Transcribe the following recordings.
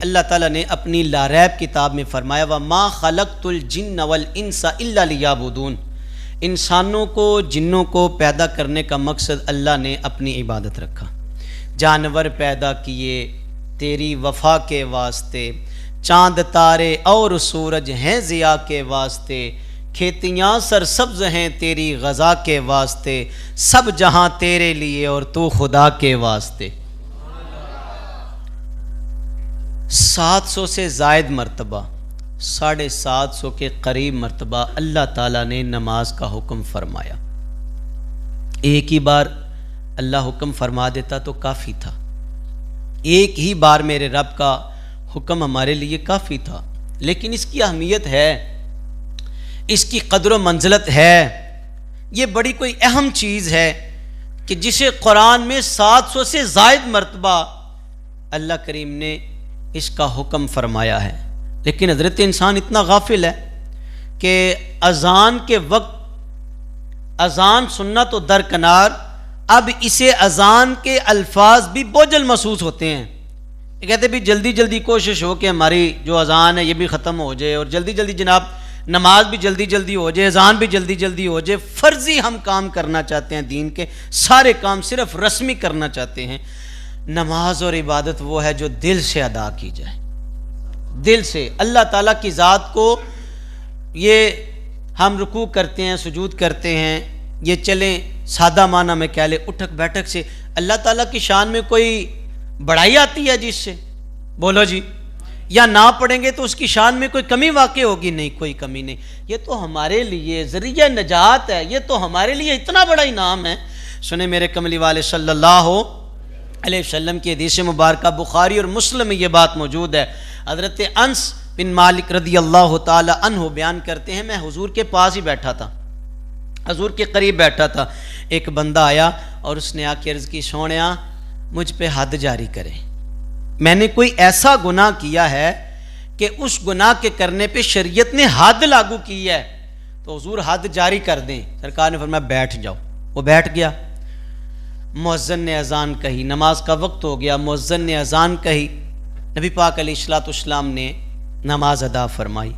اللہ تعالیٰ نے اپنی لاریب کتاب میں فرمایا وَمَا خَلَقْتُ الْجِنَّ وَالْإِنسَ إِلَّا لِيَعْبُدُونَ، انسانوں کو جنوں کو پیدا کرنے کا مقصد اللہ نے اپنی عبادت رکھا۔ جانور پیدا کیے تیری وفا کے واسطے، چاند تارے اور سورج ہیں ضیاء کے واسطے، کھیتیاں سرسبز ہیں تیری غذا کے واسطے، سب جہاں تیرے لیے اور تو خدا کے واسطے۔ 700 سے زائد مرتبہ، 750 کے قریب مرتبہ اللہ تعالیٰ نے نماز کا حکم فرمایا۔ ایک ہی بار اللہ حکم فرما دیتا تو کافی تھا، ایک ہی بار میرے رب کا حکم ہمارے لیے کافی تھا، لیکن اس کی اہمیت ہے، اس کی قدر و منزلت ہے، یہ بڑی کوئی اہم چیز ہے کہ جسے قرآن میں 700 سے زائد مرتبہ اللہ کریم نے اس کا حکم فرمایا ہے۔ لیکن حضرت انسان اتنا غافل ہے کہ اذان کے وقت اذان سننا تو درکنار، اب اسے اذان کے الفاظ بھی بوجھل محسوس ہوتے ہیں۔ یہ کہتے بھی جلدی جلدی کوشش ہو کہ ہماری جو اذان ہے یہ بھی ختم ہو جائے، اور جلدی جلدی جناب نماز بھی جلدی جلدی ہو جائے، اذان بھی جلدی جلدی ہو جائے۔ فرضی ہم کام کرنا چاہتے ہیں، دین کے سارے کام صرف رسمی کرنا چاہتے ہیں۔ نماز اور عبادت وہ ہے جو دل سے ادا کی جائے، دل سے اللہ تعالیٰ کی ذات کو۔ یہ ہم رکوع کرتے ہیں، سجود کرتے ہیں، یہ چلیں سادہ معنی میں کہہ لیں اٹھک بیٹھک سے اللہ تعالیٰ کی شان میں کوئی بڑائی آتی ہے جس سے؟ بولو جی، یا نہ پڑھیں گے تو اس کی شان میں کوئی کمی واقع ہوگی؟ نہیں، کوئی کمی نہیں۔ یہ تو ہمارے لیے ذریعہ نجات ہے، یہ تو ہمارے لیے اتنا بڑا انعام ہے۔ سنیں میرے کملی والے صلی اللہ علیہ وسلم کی حدیث مبارکہ، بخاری اور مسلم میں یہ بات موجود ہے۔ حضرت انس بن مالک رضی اللہ تعالی عنہ بیان کرتے ہیں، میں حضور کے پاس ہی بیٹھا تھا، حضور کے قریب بیٹھا تھا، ایک بندہ آیا اور اس نے آ کے عرض کی سونیا مجھ پہ حد جاری کرے، میں نے کوئی ایسا گناہ کیا ہے کہ اس گناہ کے کرنے پہ شریعت نے حد لاگو کی ہے، تو حضور حد جاری کر دیں۔ سرکار نے فرمایا بیٹھ جاؤ۔ وہ بیٹھ گیا، مؤذن نے اذان کہی، نماز کا وقت ہو گیا، مؤذن نے اذان کہی، نبی پاک علیہ الصلوۃ والسلام نے نماز ادا فرمائی۔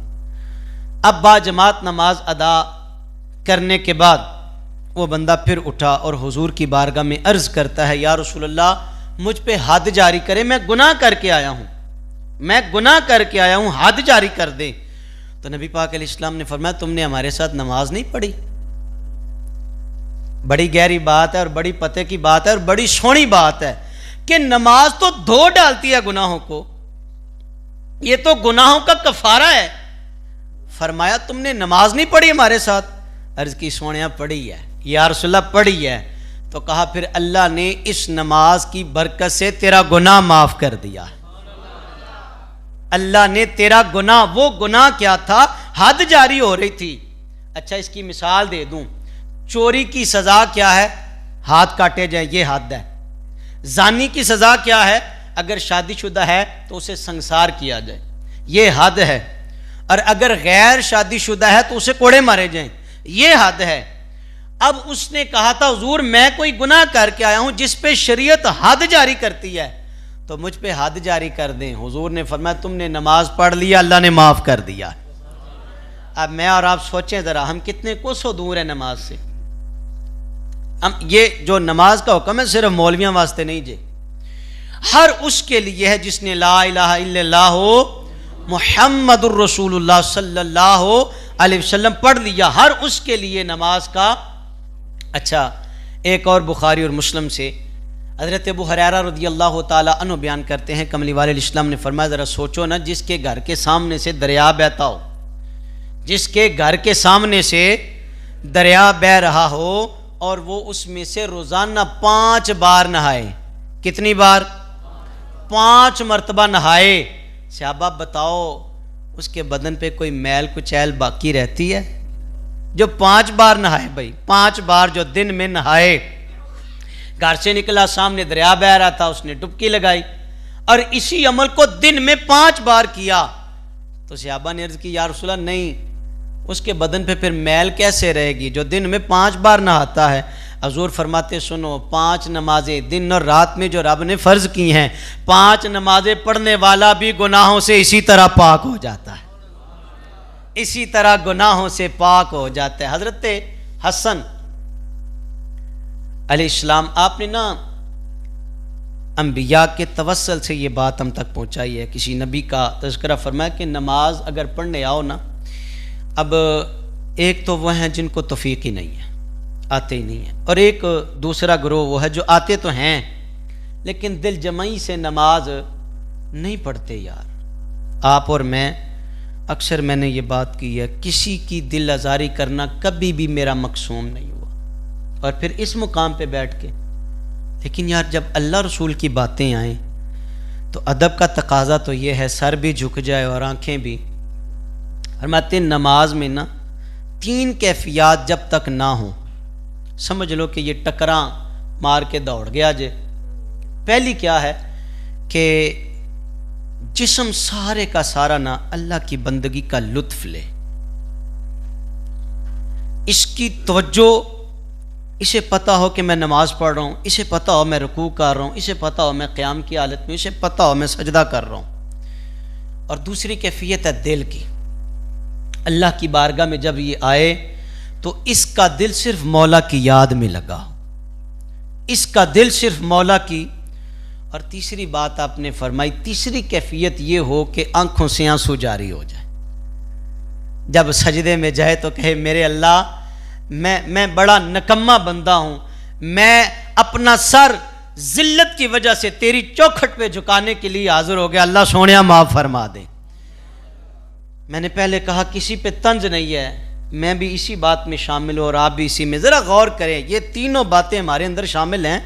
اب با جماعت نماز ادا کرنے کے بعد وہ بندہ پھر اٹھا اور حضور کی بارگاہ میں عرض کرتا ہے، یا رسول اللہ مجھ پہ حد جاری کرے، میں گناہ کر کے آیا ہوں، میں گناہ کر کے آیا ہوں، حد جاری کر دے۔ تو نبی پاک علیہ السلام نے فرمایا تم نے ہمارے ساتھ نماز نہیں پڑھی؟ بڑی گہری بات ہے اور بڑی پتے کی بات ہے اور بڑی سونی بات ہے کہ نماز تو دھو ڈالتی ہے گناہوں کو، یہ تو گناہوں کا کفارہ ہے۔ فرمایا تم نے نماز نہیں پڑھی ہمارے ساتھ؟ عرض کی سونیا پڑھی ہے یا رسول اللہ پڑھی ہے۔ تو کہا پھر اللہ نے اس نماز کی برکت سے تیرا گناہ معاف کر دیا۔ اللہ نے تیرا گناہ، وہ گناہ کیا تھا؟ حد جاری ہو رہی تھی۔ اچھا اس کی مثال دے دوں، چوری کی سزا کیا ہے؟ ہاتھ کاٹے جائیں، یہ حد ہے۔ زانی کی سزا کیا ہے؟ اگر شادی شدہ ہے تو اسے سنسار کیا جائے، یہ حد ہے۔ اور اگر غیر شادی شدہ ہے تو اسے کوڑے مارے جائیں، یہ حد ہے۔ اب اس نے کہا تھا حضور میں کوئی گناہ کر کے آیا ہوں جس پہ شریعت حد جاری کرتی ہے، تو مجھ پہ حد جاری کر دیں۔ حضور نے فرمایا تم نے نماز پڑھ لیا، اللہ نے معاف کر دیا۔ اب میں اور آپ سوچیں ذرا، ہم کتنے کوسوں دور ہیں نماز سے۔ ہم یہ جو نماز کا حکم ہے صرف مولویاں واسطے نہیں جے، ہر اس کے لیے ہے جس نے لا الہ الا اللہ محمد الرسول اللہ صلی اللہ علیہ وسلم پڑھ لیا، ہر اس کے لیے نماز کا۔ اچھا ایک اور بخاری اور مسلم سے حضرت ابو ہریرہ رضی اللہ تعالی عنہ بیان کرتے ہیں، کملی والے اسلام نے فرمایا ذرا سوچو نا، جس کے گھر کے سامنے سے دریا بہتا ہو، جس کے گھر کے سامنے سے دریا بہ رہا ہو اور وہ اس میں سے روزانہ 5 بار نہائے، کتنی بار؟ 5 مرتبہ نہائے۔ صحابہ بتاؤ اس کے بدن پہ کوئی میل کچیل باقی رہتی ہے؟ جو 5 بار نہائے، بھائی 5 بار جو دن میں نہائے، گھر سے نکلا سامنے دریا بہ رہا تھا، اس نے ڈبکی لگائی اور اسی عمل کو دن میں 5 بار کیا، تو صحابہ نے عرض کی یا رسول اللہ نہیں، اس کے بدن پہ پھر میل کیسے رہے گی جو دن میں 5 بار نہاتا ہے؟ حضور فرماتے سنو 5 نمازیں دن اور رات میں جو رب نے فرض کی ہیں، 5 نمازیں پڑھنے والا بھی گناہوں سے اسی طرح پاک ہو جاتا ہے، اسی طرح گناہوں سے پاک ہو جاتا ہے۔ حضرت حسن علیہ السلام، آپ نے نا انبیاء کے توسل سے یہ بات ہم تک پہنچائی ہے، کسی نبی کا تذکرہ فرمایا کہ نماز اگر پڑھنے آؤ نا، اب ایک تو وہ ہیں جن کو توفیق ہی نہیں ہے، آتے ہی نہیں ہیں، اور ایک دوسرا گروہ وہ ہے جو آتے تو ہیں لیکن دل جمعی سے نماز نہیں پڑھتے۔ یار آپ اور میں اکثر میں نے یہ بات کی ہے، کسی کی دل آزاری کرنا کبھی بھی میرا مقصوم نہیں ہوا، اور پھر اس مقام پہ بیٹھ کے، لیکن یار جب اللہ رسول کی باتیں آئیں تو ادب کا تقاضا تو یہ ہے سر بھی جھک جائے اور آنکھیں بھی۔ فرماتے ہیں نماز میں نا 3 کیفیات جب تک نہ ہوں، سمجھ لو کہ یہ ٹکراں مار کے دوڑ گیا جے۔ پہلی کیا ہے کہ جسم سارے کا سارا نا اللہ کی بندگی کا لطف لے، اس کی توجہ، اسے پتہ ہو کہ میں نماز پڑھ رہا ہوں، اسے پتہ ہو میں رکوع کر رہا ہوں، اسے پتہ ہو میں قیام کی حالت میں، اسے پتہ ہو میں سجدہ کر رہا ہوں۔ اور دوسری کیفیت ہے دل کی، اللہ کی بارگاہ میں جب یہ آئے تو اس کا دل صرف مولا کی یاد میں لگا ہو، اس کا دل صرف مولا کی۔ اور تیسری بات آپ نے فرمائی، تیسری کیفیت یہ ہو کہ آنکھوں سے آنسو جاری ہو جائے، جب سجدے میں جائے تو کہے میرے اللہ میں بڑا نکما بندہ ہوں، میں اپنا سر ذلت کی وجہ سے تیری چوکھٹ پہ جھکانے کے لیے حاضر ہو گیا، اللہ سونیا معاف فرما دے۔ میں نے پہلے کہا کسی پہ طنز نہیں ہے، میں بھی اسی بات میں شامل ہوں اور آپ بھی اسی میں، ذرا غور کریں، یہ تینوں باتیں ہمارے اندر شامل ہیں۔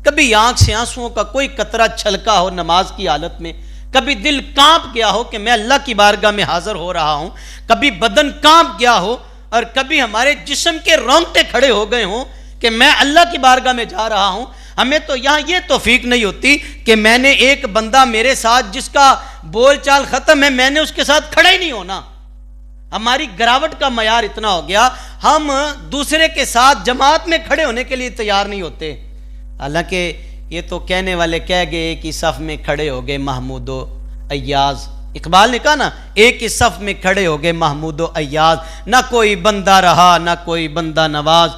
کبھی آنکھ سے آنسوؤں کا کوئی قطرہ چھلکا ہو نماز کی حالت میں، کبھی دل کانپ گیا ہو کہ میں اللہ کی بارگاہ میں حاضر ہو رہا ہوں، کبھی بدن کانپ گیا ہو، اور کبھی ہمارے جسم کے رونگٹے کھڑے ہو گئے ہوں کہ میں اللہ کی بارگاہ میں جا رہا ہوں۔ ہمیں تو یہاں یہ توفیق نہیں ہوتی کہ میں نے ایک بندہ میرے ساتھ جس کا بول چال ختم ہے، میں نے اس کے ساتھ کھڑا ہی نہیں ہونا۔ ہماری گراوٹ کا معیار اتنا ہو گیا، ہم دوسرے کے ساتھ جماعت میں کھڑے ہونے کے لیے تیار نہیں ہوتے۔ حالانکہ یہ تو کہنے والے کہہ گئے ایک ہی صف میں کھڑے ہو گئے محمود و ایاز، اقبال نے کہا نا ایک ہی صف میں کھڑے ہو گئے محمود و ایاز، نہ کوئی بندہ رہا نہ کوئی بندہ نواز۔